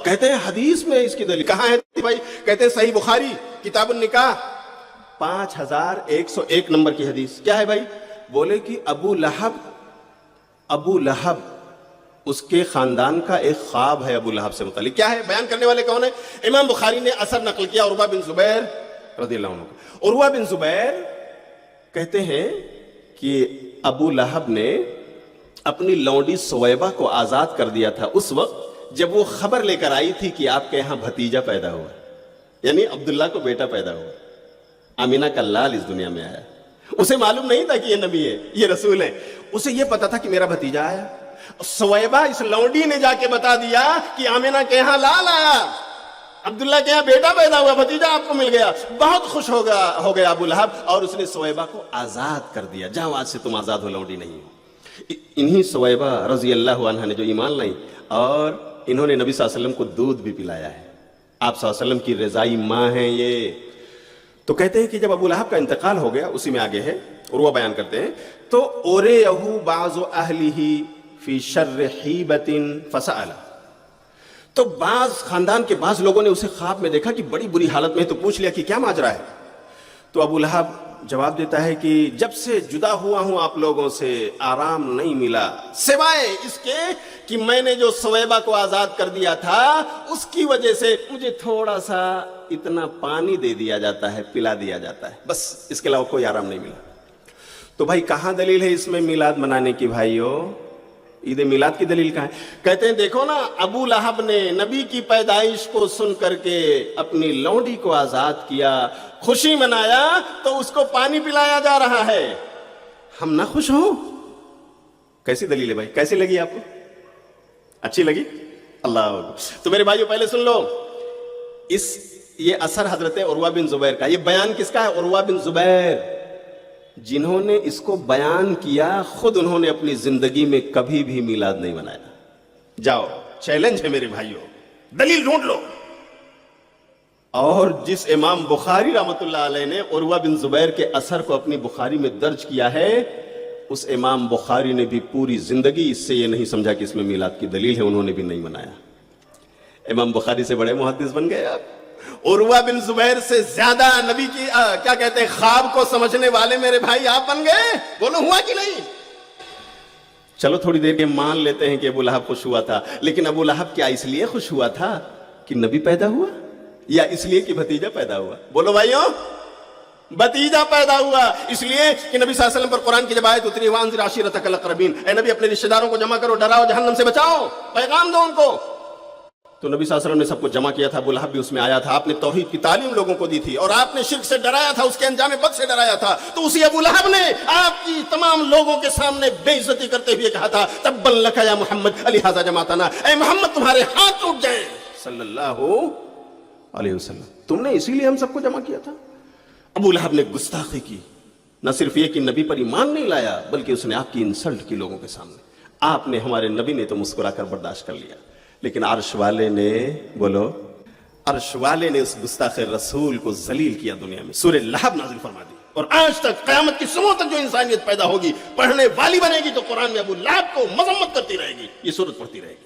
کہتے ہیں حدیث میں اس کی دلیل کہاں ہے بھائی؟ کہتے ہیں صحیح بخاری کتاب النکاح 5101 نمبر کی حدیث. کیا ہے بھائی؟ بولے کہ ابو لہب اس کے خاندان کا ایک خواب ہے ابو لہب سے متعلق. کیا ہے؟ بیان کرنے والے کون ہیں؟ امام بخاری نے اثر نقل کیا عروہ بن زبیر رضی اللہ عنہ. عروہ بن زبیر کہتے ہیں کہ ابو لہب نے اپنی لونڈی سویبہ کو آزاد کر دیا تھا اس وقت جب وہ خبر لے کر آئی تھی کہ آپ کے یہاں بھتیجا پیدا ہوا، یعنی عبداللہ کو بیٹا پیدا ہوا، آمینہ کا لال اس دنیا میں آیا. اسے معلوم نہیں تھا کہ یہ نبی ہے، یہ رسول ہے. اسے یہ پتا تھا کہ میرا بھتیجا آیا. سویبہ اس لونڈی نے جا کے بتا دیا کہ آمینہ کے یہاں لال آیا، عبداللہ کے یہاں بیٹا پیدا ہوا، بھتیجا آپ کو مل گیا. بہت خوش ہو گیا ابو لہب اور اس نے سویبہ کو آزاد کر دیا. جاؤ آج سے تم آزاد ہو، لونڈی نہیں ہو. انہی سویبہ رضی اللہ عنہ نے جو ایمان لائیں اور انہوں نے نبی صلی اللہ علیہ وسلم کو دودھ بھی پلایا ہے. آپ صلی اللہ علیہ وسلم کی رضائی ماں ہیں یہ. تو کہتے ہیں کہ جب ابو لہب کا انتقال ہو گیا، اسی میں آگے ہے عروہ بیان کرتے ہیں، تو اورئہ بعض اہلہ فی شر حیبۃ فسأل. تو بعض خاندان کے بعض لوگوں نے اسے خواب میں دیکھا کہ بڑی بری حالت میں، تو پوچھ لیا کہ کیا ماجرا ہے. تو ابو لہب جواب دیتا ہے کہ جب سے جدا ہوا ہوں آپ لوگوں سے آرام نہیں ملا، سوائے اس کے کہ میں نے جو سویبہ کو آزاد کر دیا تھا اس کی وجہ سے مجھے تھوڑا سا اتنا پانی دے دیا جاتا ہے، پلا دیا جاتا ہے، بس اس کے علاوہ کوئی آرام نہیں ملا. تو بھائی کہاں دلیل ہے اس میں میلاد منانے کی؟ بھائیو عید میلاد کی دلیل کہاں ہے؟ کہتے ہیں دیکھو نا، ابو لہب نے نبی کی پیدائش کو سن کر کے اپنی لونڈی کو آزاد کیا، خوشی منایا، تو اس کو پانی پلایا جا رہا ہے. ہم نہ خوش ہوں؟ کیسی دلیل ہے بھائی؟ کیسی لگی آپ کو؟ اچھی لگی؟ اللہ اکبر. تو میرے بھائیو پہلے سن لو، یہ اثر حضرت عروہ بن زبیر کا. یہ بیان کس کا ہے؟ عروہ بن زبیر. جنہوں نے اس کو بیان کیا خود انہوں نے اپنی زندگی میں کبھی بھی میلاد نہیں منایا. جاؤ، چیلنج ہے میرے بھائیو، دلیل ڈھونڈ لو. اور جس امام بخاری رحمۃ اللہ علیہ نے عروہ بن زبیر کے اثر کو اپنی بخاری میں درج کیا ہے، اس امام بخاری نے بھی پوری زندگی اس سے یہ نہیں سمجھا کہ اس میں میلاد کی دلیل ہے، انہوں نے بھی نہیں منایا. امام بخاری سے بڑے محدث بن گئے آپ. عروہ بن زبیر سے زیادہ نبی کی کیا کہتے ہیں خواب کو سمجھنے والے میرے بھائی آپ بن گئے. بولو ہوا کہ نہیں؟ چلو تھوڑی دیر کے مان لیتے ہیں کہ ابو لہب خوش ہوا تھا، لیکن ابو لہب کیا اس لیے خوش ہوا تھا کہ نبی پیدا ہوا، یا اس لیے کہ بھتیجا پیدا ہوا؟ بولو بھائیوں، بھتیجا پیدا ہوا اس لیے کہ نبی صلی اللہ علیہ وسلم پر قرآن کی جب آیت اتری وانذر عشیرتک الاقربین، اے نبی اپنے رشتہ داروں کو جمع کرو، ڈراؤ، جہنم سے بچاؤ، پیغام دو ان کو. تو نبی صلی اللہ علیہ وسلم نے سب کو جمع کیا تھا، ابو لہب بھی اس میں آیا تھا. آپ نے توحید کی تعلیم لوگوں کو دی تھی اور آپ نے شرک سے ڈرایا تھا، اس کے انجام بد سے ڈرایا تھا. تو اسی ابو لہب نے آپ کی تمام لوگوں کے سامنے بے عزتی کرتے ہوئے کہا تھا تبا لک یا محمد لہذا جمعتنا، اے محمد تمہارے ہاتھ ٹوٹ جائیں صلی اللہ علیہ وسلم، تم نے اسی لیے ہم سب کو جمع کیا تھا. ابو لہب نے گستاخی کی، نہ صرف یہ کہ نبی پر ایمان نہیں لایا بلکہ اس نے آپ کی انسلٹ کی لوگوں کے سامنے. آپ نے، ہمارے نبی نے تو مسکرا کر برداشت کر لیا، لیکن عرش والے نے، بولو، عرش والے نے اس گستاخ رسول کو ذلیل کیا دنیا میں. سورہ لہب نازل فرما دی اور آج تک قیامت کی صبح تک جو انسانیت پیدا ہوگی پڑھنے والی بنے گی تو قرآن میں ابو لہب کو مذمت کرتی رہے گی، یہ سورت پڑھتی رہے گی.